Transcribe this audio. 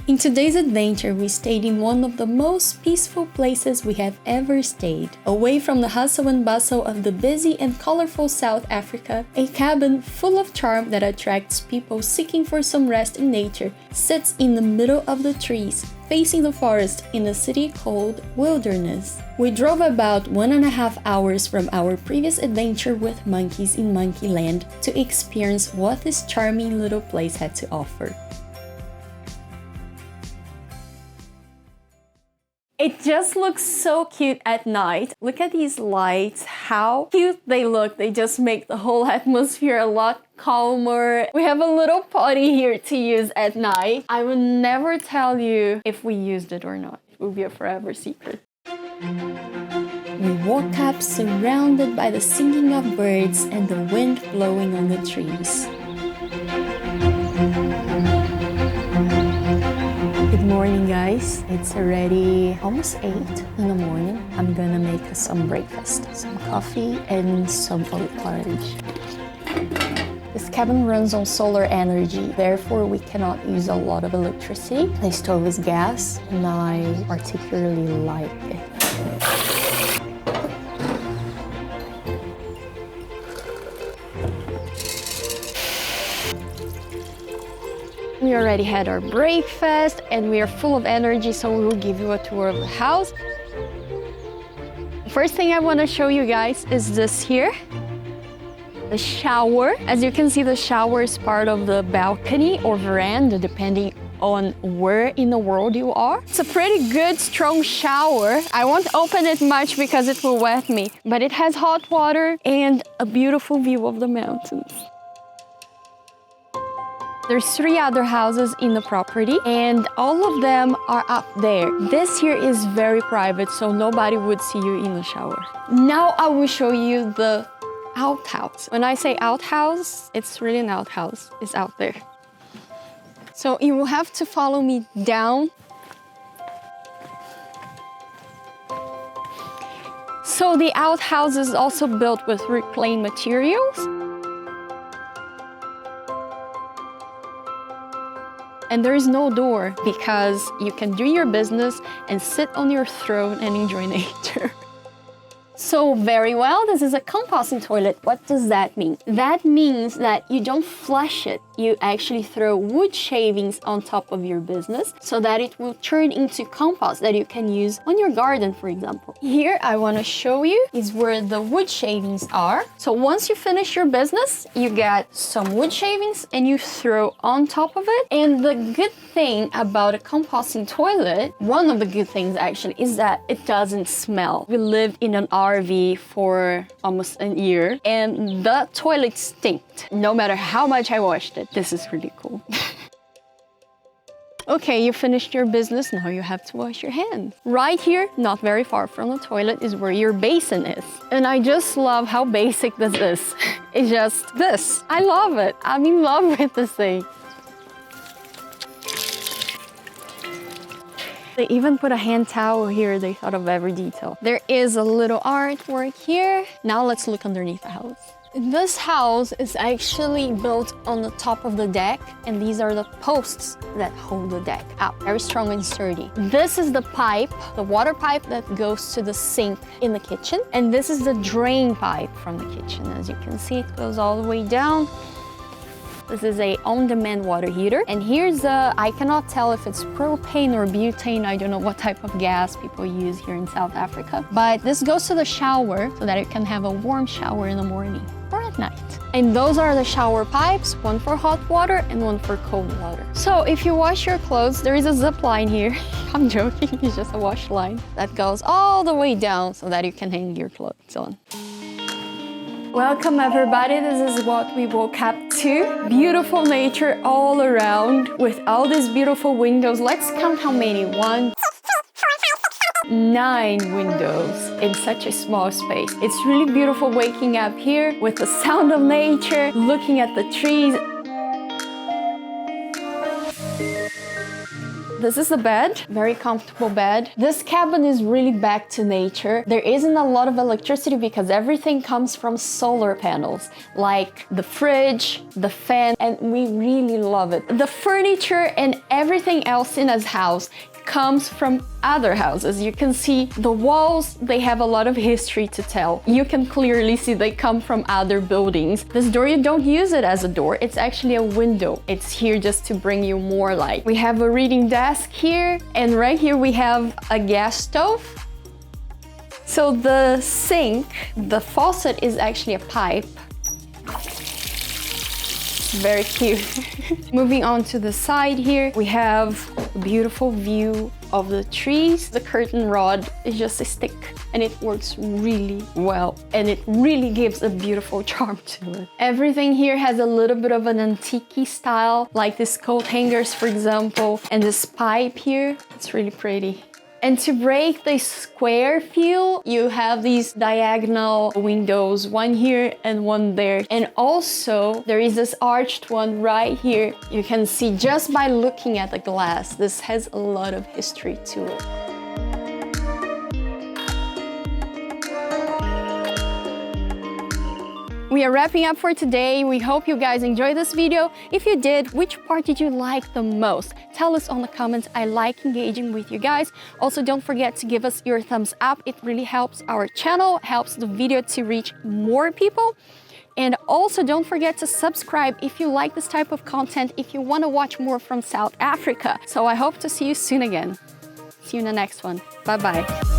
In today's adventure, we stayed in one of the most peaceful places we have ever stayed. Away from the hustle and bustle of the busy and colorful South Africa, a cabin full of charm that attracts people seeking for some rest in nature sits in the middle of the trees, facing the forest in a city called Wilderness. We drove about 1.5 hours from our previous adventure with monkeys in Monkeyland to experience what this charming little place had to offer. It just looks so cute at night. Look at these lights, how cute they look. They just make the whole atmosphere a lot calmer. We have a little potty here to use at night. I will never tell you if we used it or not. It will be a forever secret. We woke up surrounded by the singing of birds and the wind blowing on the trees. Good morning, guys. It's already almost 8 in the morning. I'm gonna make us some breakfast, some coffee and some oat porridge. This cabin runs on solar energy, therefore we cannot use a lot of electricity. The stove is gas and I particularly like it. We already had our breakfast and we are full of energy, so we will give you a tour of the house. First thing I want to show you guys is this here, the shower. As you can see, the shower is part of the balcony or veranda, depending on where in the world you are. It's a pretty good, strong shower. I won't open it much because it will wet me, but it has hot water and a beautiful view of the mountains. There's 3 other houses in the property and all of them are up there. This here is very private, so nobody would see you in the shower. Now I will show you the outhouse. When I say outhouse, it's really an outhouse. It's out there. So you will have to follow me down. So the outhouse is also built with reclaimed materials. And there is no door because you can do your business and sit on your throne and enjoy nature. So very well, this is a composting toilet. What does that mean? That means that you don't flush it. You actually throw wood shavings on top of your business so that it will turn into compost that you can use on your garden, for example. Here I want to show you is where the wood shavings are. So once you finish your business, you get some wood shavings and you throw on top of it. And the good thing about a composting toilet, one of the good things actually, is that it doesn't smell. We lived in an RV for almost a year and the toilet stinked no matter how much I washed it. This is really cool. Okay, you finished your business, now you have to wash your hands. Right here, not very far from the toilet, is where your basin is. And I just love how basic this is. It's just this. I love it. I'm in love with this thing. They even put a hand towel here. They thought of every detail. There is a little artwork here. Now let's look underneath the house. This house is actually built on the top of the deck, and these are the posts that hold the deck up. Very strong and sturdy. This is the pipe, the water pipe that goes to the sink in the kitchen. And this is the drain pipe from the kitchen. As you can see, it goes all the way down. This is a on-demand water heater. And here's I cannot tell if it's propane or butane. I don't know what type of gas people use here in South Africa. But this goes to the shower so that you can have a warm shower in the morning or at night. And those are the shower pipes, one for hot water and one for cold water. So if you wash your clothes, there is a zip line here. I'm joking, it's just a wash line that goes all the way down so that you can hang your clothes on. Welcome everybody, this is what we woke up to. Beautiful nature all around with all these beautiful windows. Let's count how many. 1, 9 windows in such a small space. It's really beautiful waking up here with the sound of nature, looking at the trees. This is the bed, very comfortable bed. This cabin is really back to nature. There isn't a lot of electricity because everything comes from solar panels, like the fridge, the fan, and we really love it. The furniture and everything else in this house comes from other houses. You can see the walls, they have a lot of history to tell. You can clearly see they come from other buildings. This door, you don't use it as a door, it's actually a window. It's here just to bring you more light. We have a reading desk here, and right here we have a gas stove. So the sink, the faucet is actually a pipe. Very cute. Moving on to the side here, we have a beautiful view of the trees. The curtain rod is just a stick and it works really well and it really gives a beautiful charm to it. Everything here has a little bit of an antique style, like these coat hangers, for example, and this pipe here. It's really pretty. And to break the square feel, you have these diagonal windows, one here and one there. And also there is this arched one right here. You can see just by looking at the glass, this has a lot of history to it. We are wrapping up for today. We hope you guys enjoyed this video. If you did, which part did you like the most? Tell us on the comments. I like engaging with you guys. Also, don't forget to give us your thumbs up. It really helps our channel, helps the video to reach more people. And also don't forget to subscribe if you like this type of content, if you want to watch more from South Africa. So I hope to see you soon again. See you in the next one. Bye-bye.